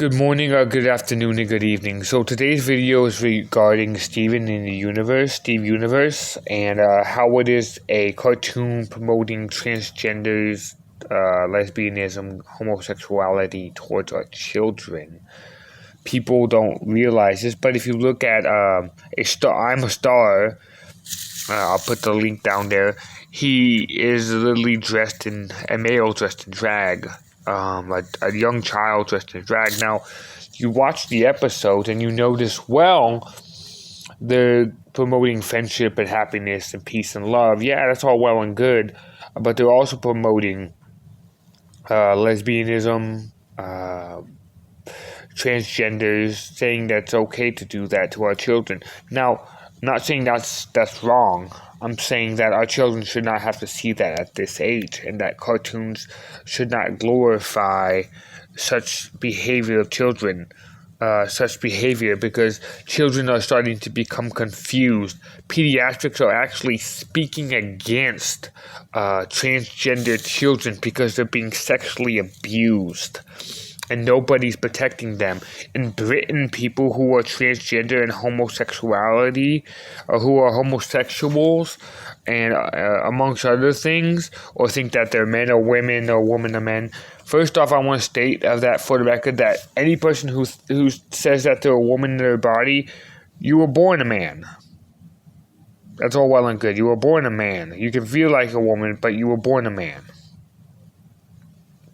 Good morning, or good afternoon, and good evening. So today's video is regarding Steven in the Universe, Steve Universe, and how it is a cartoon promoting transgenders, lesbianism, homosexuality towards our children. People don't realize this, but if you look at a star, I'm a star. I'll put the link down there. He is literally dressed in a male dressed in drag. A young child dressed in drag. Now, you watch the episode and you notice, well, they're promoting friendship and happiness and peace and love. Yeah, that's all well and good, but they're also promoting lesbianism, transgenders, saying that's okay to do that to our children. Now, not saying that's wrong. I'm saying that our children should not have to see that at this age, and that cartoons should not glorify such behavior of children, because children are starting to become confused. Pediatrics are actually speaking against transgender children because they're being sexually abused. And nobody's protecting them. In Britain, people who are transgender and homosexuality, or who are homosexuals, and amongst other things, or think that they're men or women or women or men. First off, I want to state that for the record that any person who says that they're a woman in their body, you were born a man. That's all well and good. You were born a man. You can feel like a woman, but you were born a man.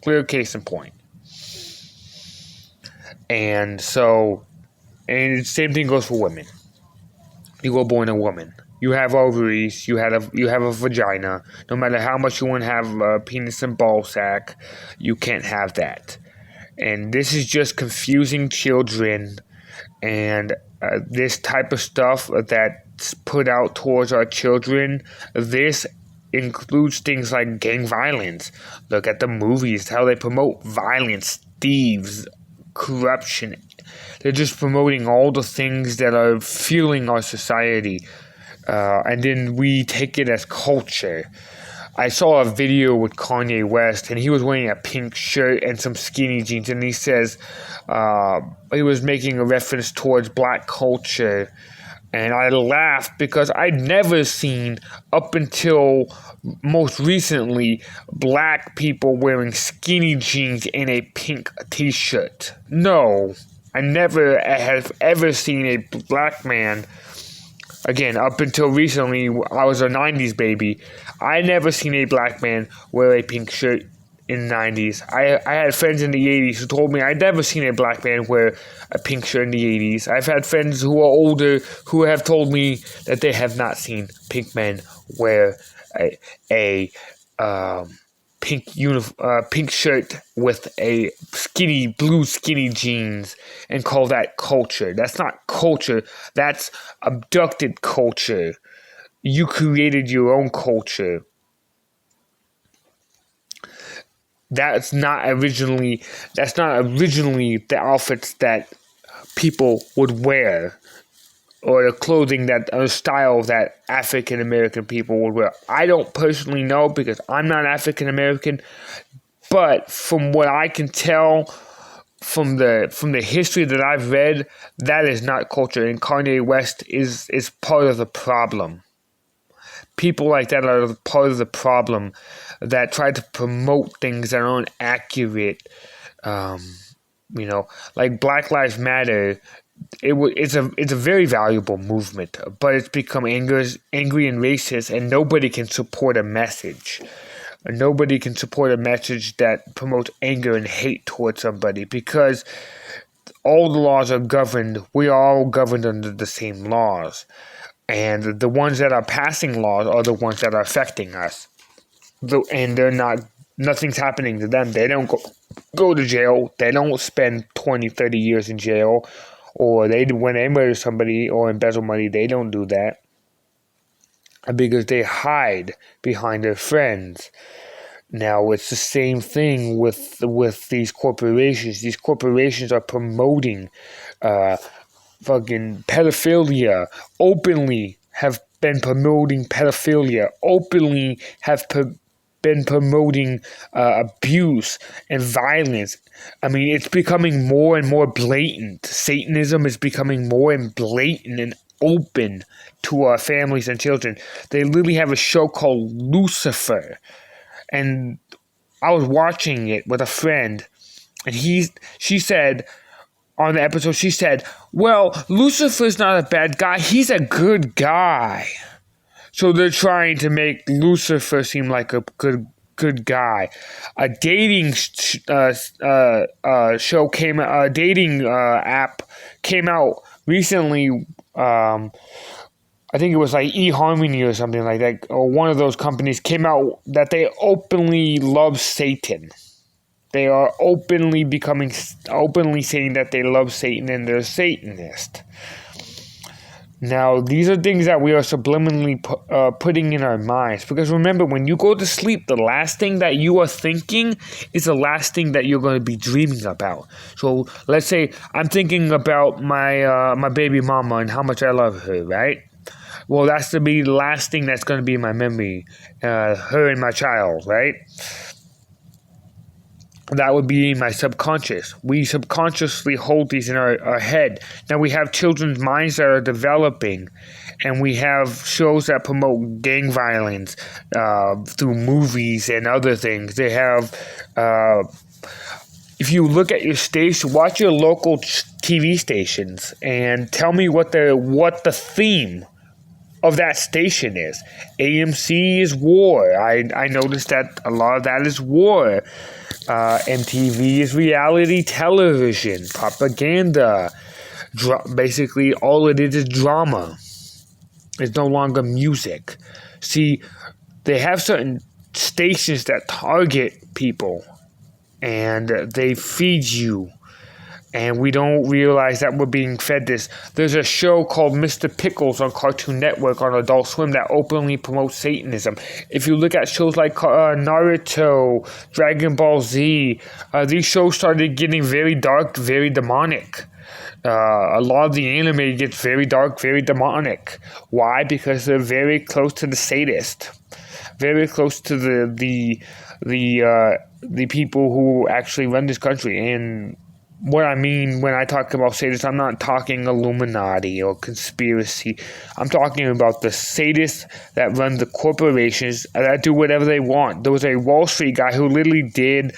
Clear case in point. And so, and the same thing goes for women. You were born a woman. You have ovaries. You have a vagina. No matter how much you want to have a penis and ball sack, you can't have that. And this is just confusing children. And this type of stuff that's put out towards our children, this includes things like gang violence. Look at the movies, how they promote violence, thieves, corruption. They're just promoting all the things that are fueling our society, and then we take it as culture. I saw a video with Kanye West, and he was wearing a pink shirt and some skinny jeans, and he says he was making a reference towards black culture. And I laughed because I'd never seen, up until most recently, black people wearing skinny jeans and a pink t-shirt. No, I never have ever seen a black man, again, up until recently, I was a 90s baby, I never seen a black man wear a pink shirt in the 90s. I had friends in the 80s who told me I'd never seen a black man wear a pink shirt in the 80s. I've had friends who are older who have told me that they have not seen pink men wear a pink shirt with a blue skinny jeans and call that culture. That's not culture. That's abducted culture. You created your own culture. That's not originally the outfits that people would wear, or the clothing or style that African American people would wear. I don't personally know because I'm not African American, but from what I can tell from the history that I've read, that is not culture, and Kanye West is part of the problem. People like that are part of the problem that try to promote things that aren't accurate. Like Black Lives Matter. It's a very valuable movement, but it's become angry and racist, and nobody can support a message. Nobody can support a message that promotes anger and hate towards somebody, because all the laws are governed. We are all governed under the same laws. And the ones that are passing laws are the ones that are affecting us. And nothing's happening to them. They don't go to jail. They don't spend 20, 30 years in jail. Or when they murder somebody or embezzle money, they don't do that. Because they hide behind their friends. Now, it's the same thing with these corporations. These corporations are promoting fucking pedophilia, openly have been promoting pedophilia, openly have been promoting abuse and violence. I mean, it's becoming more and more blatant. Satanism is becoming more and blatant and open to our families and children. They literally have a show called Lucifer. And I was watching it with a friend, and she said, on the episode, she said, well, Lucifer's not a bad guy, he's a good guy. So they're trying to make Lucifer seem like a good guy. A dating show came, a dating app came out recently. I think it was like eHarmony or something like that, or one of those companies came out that they openly love Satan. They are openly saying that they love Satan and they're Satanist. Now, these are things that we are subliminally putting in our minds. Because remember, when you go to sleep, the last thing that you are thinking is the last thing that you're going to be dreaming about. So, let's say I'm thinking about my baby mama and how much I love her, right? Well, that's to be the last thing that's going to be in my memory. Her and my child, right? That would be my subconscious. We subconsciously hold these in our head. Now we have children's minds that are developing, and we have shows that promote gang violence through movies and other things. They have, if you look at your station, watch your local TV stations, and tell me what the theme of that station is. AMC is war. I noticed that a lot of that is war. MTV is reality television, propaganda. Basically, all it is drama. It's no longer music. See, they have certain stations that target people, and they feed you. And we don't realize that we're being fed this. There's a show called Mr. Pickles on Cartoon Network on Adult Swim that openly promotes Satanism. If you look at shows like Naruto, Dragon Ball Z, these shows started getting very dark, very demonic. A lot of the anime gets very dark, very demonic. Why? Because they're very close to the sadist. Very close to the people who actually run this country. And what I mean when I talk about sadists, I'm not talking Illuminati or conspiracy. I'm talking about the sadists that run the corporations that do whatever they want. There was a Wall Street guy who literally did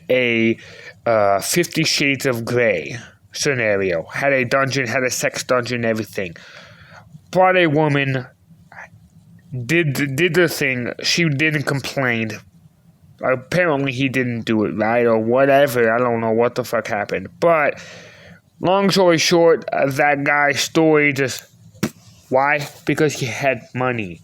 a 50 Shades of Grey scenario. Had a dungeon, had a sex dungeon, everything. Brought a woman, did the thing. She didn't complain. Apparently he didn't do it right or whatever. I don't know what the fuck happened. But long story short, that guy's story just... Why? Because he had money.